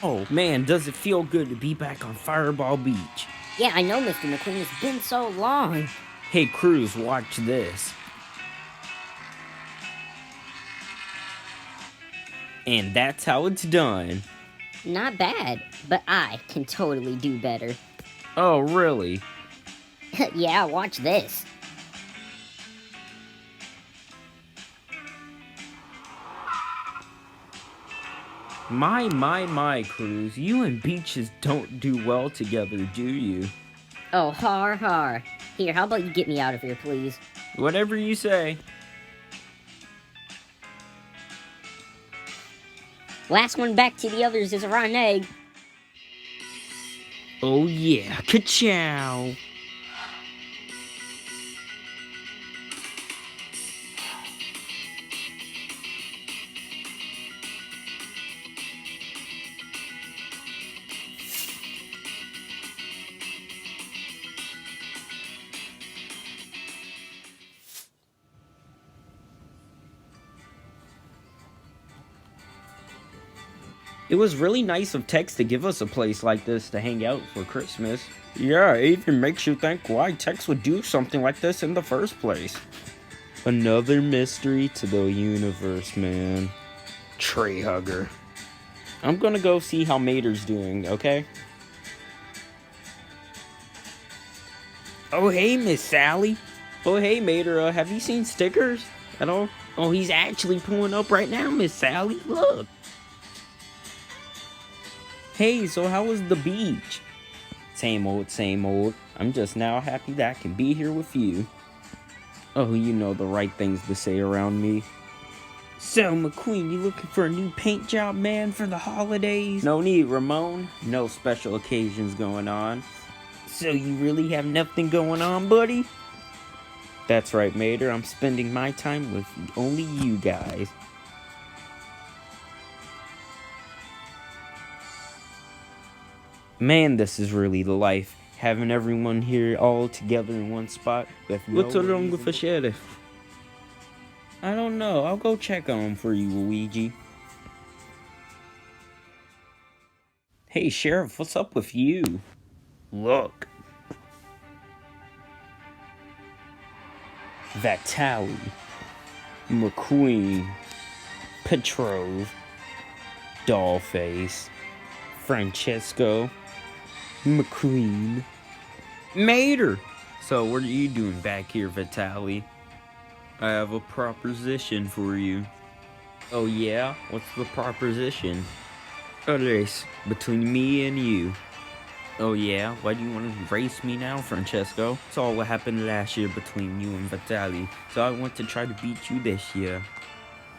Oh man, does it feel good to be back on Fireball Beach? Yeah, I know, Mr. McQueen. It's been so long. Hey Cruz, watch this. And that's how it's done. Not bad, but I can totally do better. Oh, really? Yeah, watch this. My, Cruz. You and Beaches don't do well together, do you? Oh, har. Here, how about you get me out of here, please? Whatever you say. Last one back to the others is a rotten egg. Oh yeah, ka-chow! It was really nice of Tex to give us a place like this to hang out for Christmas. Yeah, it even makes you think why Tex would do something like this in the first place. Another mystery to the universe, man. Tree hugger. I'm gonna go see how Mater's doing, okay? Oh, hey, Miss Sally. Oh, hey, Mater, have you seen Stickers at all? Oh, he's actually pulling up right now, Miss Sally. Look. Hey, so how was the beach? Same old, same old. I'm just now happy that I can be here with you. Oh, you know the right things to say around me. So, McQueen, you looking for a new paint job, man, for the holidays? No need, Ramon. No special occasions going on. So you really have nothing going on, buddy? That's right, Mater. I'm spending my time with only you guys. Man, this is really the life. Having everyone here all together in one spot with What's wrong with the sheriff? I don't know. I'll go check on him for you, Luigi. Hey, Sheriff, what's up with you? Look. Vitaly. McQueen. Petrov. Dollface. Francisco. McQueen. Mater! So what are you doing back here, Vitaly? I have a proposition for you. Oh yeah? What's the proposition? A race between me and you. Oh yeah? Why do you want to race me now, Francesco? It's all what happened last year between you and Vitaly, so I want to try to beat you this year.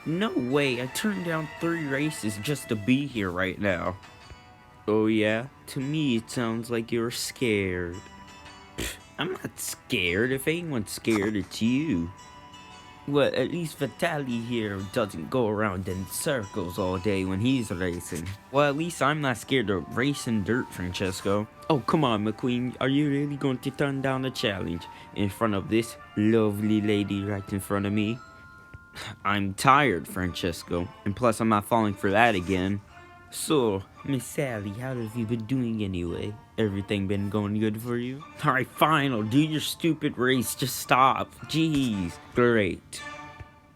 No way, I turned down 3 races just to be here right now. Oh yeah? To me it sounds like you're scared. Pfft, I'm not scared. If anyone's scared, it's you. Well, at least Vitaly here doesn't go around in circles all day when he's racing. Well, at least I'm not scared of racing dirt, Francesco. Oh, come on, McQueen. Are you really going to turn down the challenge in front of this lovely lady right in front of me? I'm tired, Francesco. And plus, I'm not falling for that again. So, Miss Sally, how have you been doing anyway? Everything been going good for you? Alright, fine, I'll do your stupid race, just stop. Jeez. Great.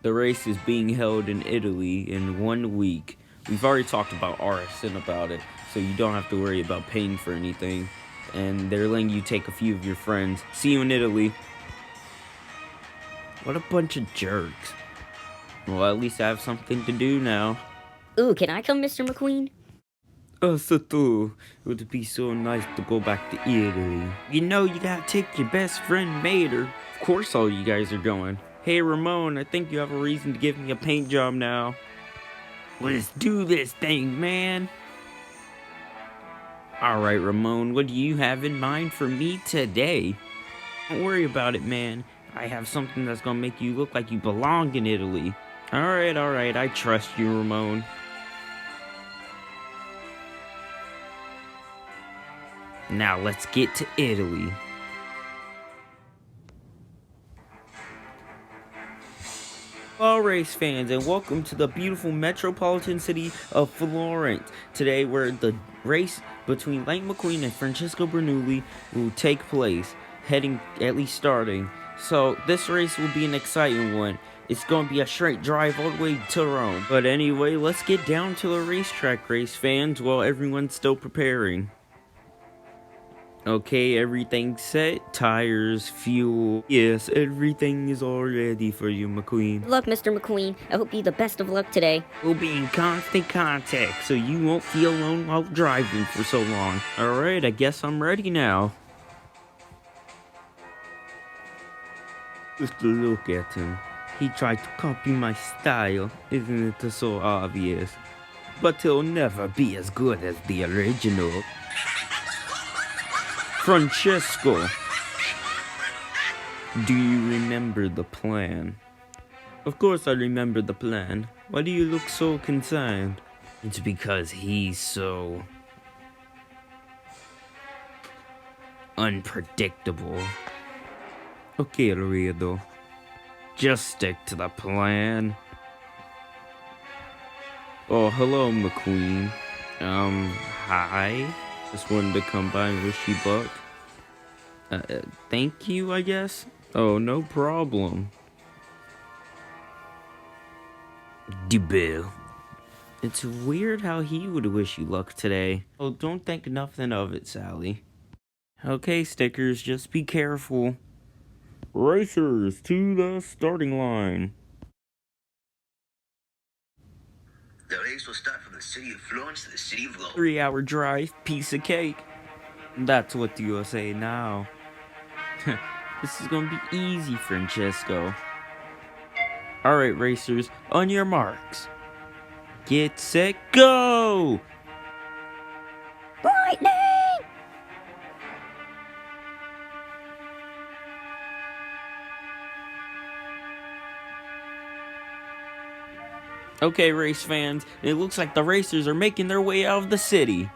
The race is being held in Italy in 1 week. We've already talked about arson about it, so you don't have to worry about paying for anything. And they're letting you take a few of your friends. See you in Italy. What a bunch of jerks. Well, at least I have something to do now. Ooh, can I come, Mr. McQueen? So too. It would be so nice to go back to Italy. You know, you gotta take your best friend Mater. Of course all you guys are going. Hey Ramon, I think you have a reason to give me a paint job now. Let's do this thing, man. Alright, Ramon, what do you have in mind for me today? Don't worry about it, man. I have something that's gonna make you look like you belong in Italy. Alright, I trust you, Ramon. Now let's get to Italy. race fans, and welcome to the beautiful metropolitan city of Florence. Today, where the race between Lightning McQueen and Francisco Bernoulli will take place, starting. So, this race will be an exciting one. It's going to be a straight drive all the way to Rome. But anyway, let's get down to the racetrack, race fans, while everyone's still preparing. Okay, everything's set. Tires, fuel. Yes, everything is all ready for you, McQueen. Good luck, Mr. McQueen. I hope you the best of luck today. We'll be in constant contact, so you won't feel alone while driving for so long. Alright, I guess I'm ready now. Just a look at him. He tried to copy my style, isn't it so obvious? But he'll never be as good as the original. Francisco, do you remember the plan? Of course I remember the plan. Why do you look so concerned? It's because he's so unpredictable. Okay, Radiator. Just stick to the plan. Oh, hello, McQueen. Hi? Just wanted to come by and wish you luck. Thank you, I guess? Oh, no problem. Bill. It's weird how he would wish you luck today. Oh, don't think nothing of it, Sally. Okay, stickers, just be careful. Racers, to the starting line. The race will start from the city of Florence to the city of Rome. 3-hour drive, piece of cake. That's what you'll say now. This is gonna be easy, Francisco. Alright, racers, on your marks. Get set, go! Lightning! Okay, race fans, it looks like the racers are making their way out of the city.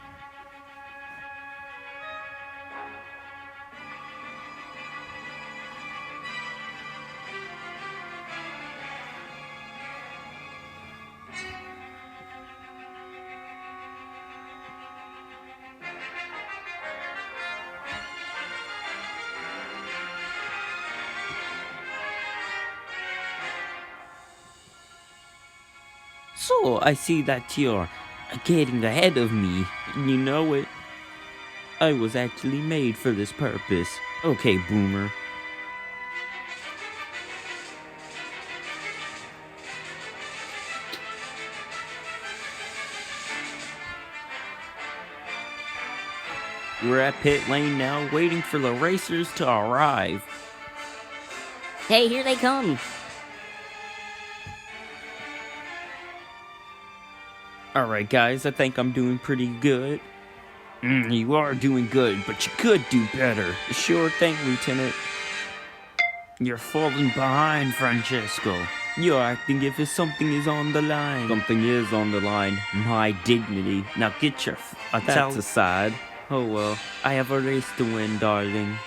So, I see that you're getting ahead of me. You know it. I was actually made for this purpose. Okay, Boomer. We're at pit lane now, waiting for the racers to arrive. Hey, here they come. Alright guys, I think I'm doing pretty good. You are doing good, but you could do better. Sure thing, Lieutenant. You're falling behind, Francisco. You're acting if something is on the line. Something is on the line. My dignity. Now get your that's aside. Oh well, I have a race to win, darling.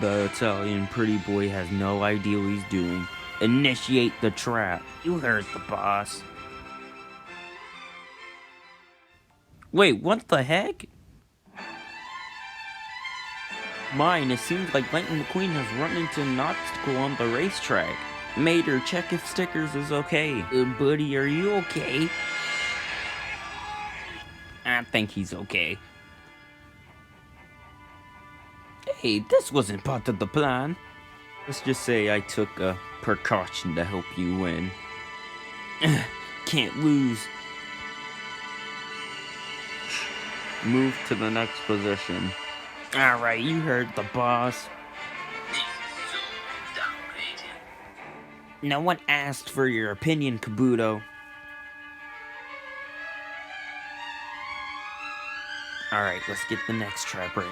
The Italian pretty boy has no idea what he's doing. Initiate the trap. You heard the boss. Wait, what the heck? Mine, it seems like Lightning McQueen has run into an obstacle on the racetrack. Mater, check if Stickers is okay. Buddy, are you okay? I think he's okay. Hey, this wasn't part of the plan. Let's just say I took a precaution to help you win. Can't lose. Move to the next position. Alright, you heard the boss. This is so dominating. No one asked for your opinion, Kabuto. Alright, let's get the next trap ready.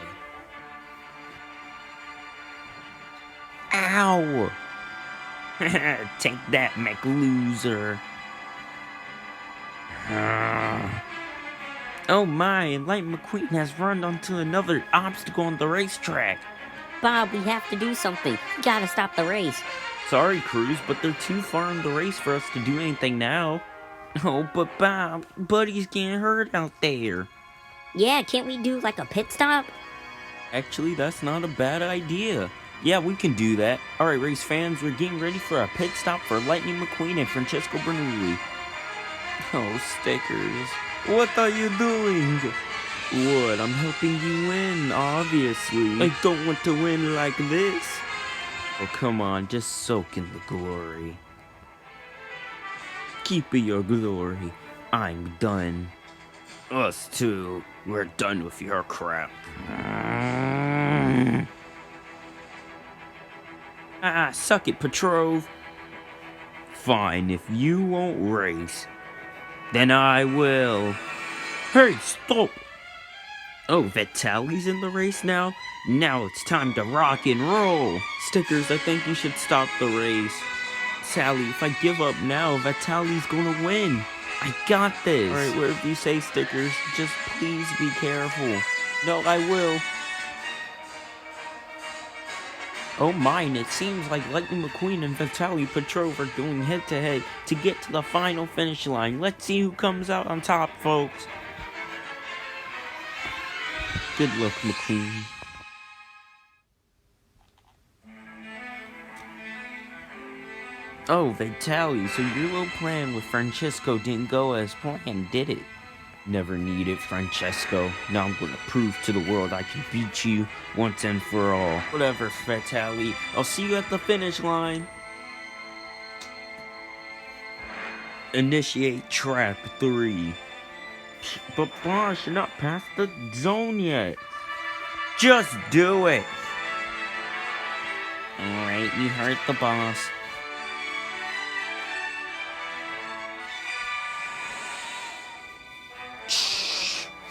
Ow! Take that, McLoser. Oh my, Lightning McQueen has run onto another obstacle on the racetrack. Bob, we have to do something. We gotta stop the race. sorry, Cruz, but they're too far in the race for us to do anything now. Oh, but Bob, Buddy's getting hurt out there. Yeah, can't we do like a pit stop? Actually, that's not a bad idea. Yeah, we can do that. Alright, race fans, we're getting ready for a pit stop for Lightning McQueen and Francisco Bernoulli. Oh, stickers. What are you doing? What? I'm helping you win, obviously. I don't want to win like this. Oh, come on, just soak in the glory. Keep your glory. I'm done. Us too. We're done with your crap. Suck it, Petrov. Fine, if you won't race, then I will. Hey, stop! Oh, Vitaly's in the race now? Now it's time to rock and roll. Stickers, I think you should stop the race. Sally, if I give up now, Vitaly's gonna win. I got this. Alright, whatever you say, Stickers. Just please be careful. No, I will. Oh mine, it seems like Lightning McQueen and Vitaly Petrov are going head-to-head to get to the final finish line. Let's see who comes out on top, folks. Good luck, McQueen. Oh, Vitaly, so your little plan with Francisco didn't go as planned, did it? Never needed Francesco. Now I'm gonna prove to the world I can beat you once and for all. Whatever, Vitaly. I'll see you at the finish line. Initiate trap 3. But boss, you're not past the zone yet. Just do it. Alright, you hurt the boss.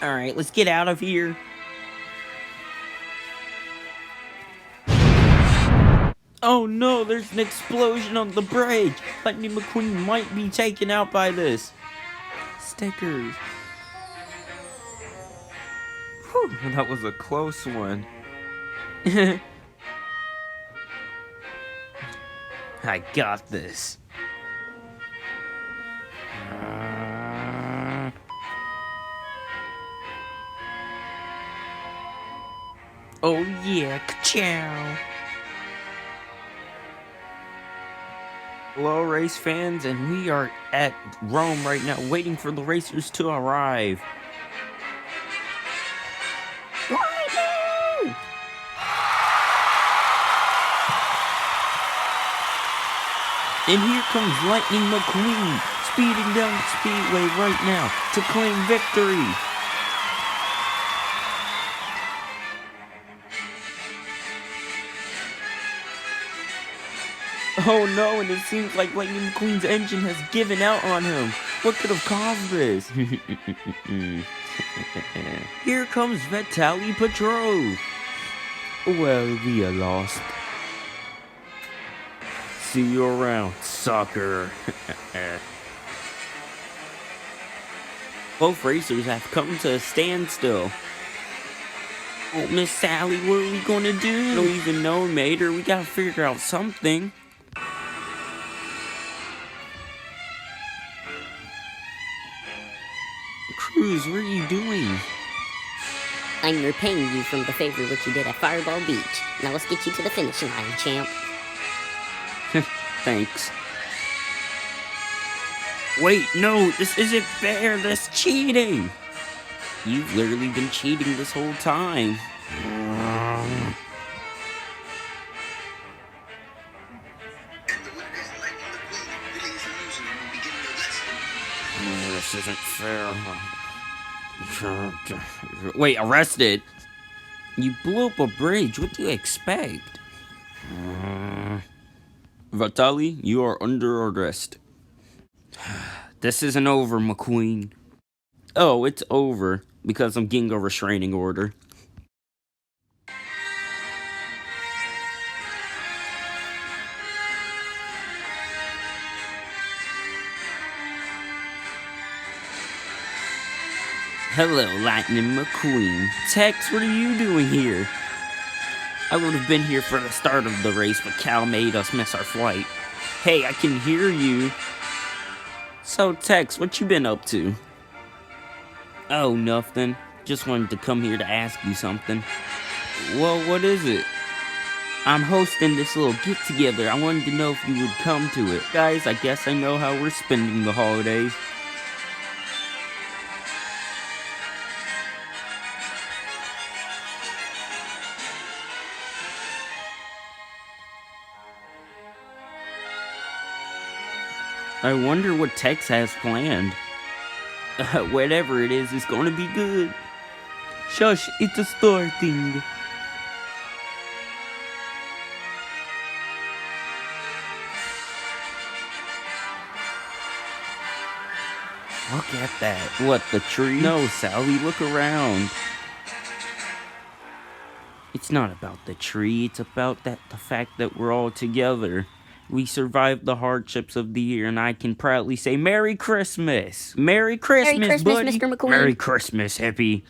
Alright, let's get out of here. Oh no, there's an explosion on the bridge. Lightning McQueen might be taken out by this. Stickers. Whew, that was a close one. I got this. Oh yeah, ka-chow! Hello, race fans, and we are at Rome right now, waiting for the racers to arrive. Lightning! And here comes Lightning McQueen, speeding down the speedway right now to claim victory. Oh no, and it seems like Lightning McQueen's engine has given out on him. What could have caused this? Here comes Vitaly Petrov. Well, we are lost. See you around, sucker. Both racers have come to a standstill. Oh, Miss Sally, what are we gonna do? I don't even know, Mater. We gotta figure out something. Cruz, what are you doing? I'm repaying you from the favor which you did at Fireball Beach. Now let's get you to the finish line, champ. Thanks. Wait, no, this isn't fair. That's cheating. You've literally been cheating this whole time. This isn't fair. Wait, arrested? You blew up a bridge. What do you expect? Vitaly, you are under arrest. This isn't over, McQueen. Oh, it's over because I'm getting a restraining order. Hello, Lightning McQueen. Tex, what are you doing here? I would have been here for the start of the race, but Cal made us miss our flight. Hey, I can hear you. So, Tex, what you been up to? Oh, nothing. Just wanted to come here to ask you something. Well, what is it? I'm hosting this little get-together. I wanted to know if you would come to it. Guys, I guess I know how we're spending the holidays. I wonder what Tex has planned. Whatever it is, it's gonna be good. Shush, it's a store thing. Look at that. What, the tree? No, Sally, look around. It's not about the tree, it's about the fact that we're all together. We survived the hardships of the year, and I can proudly say, Merry Christmas! Merry Christmas, Merry Christmas, buddy! Mr. McQueen. Merry Christmas, hippie!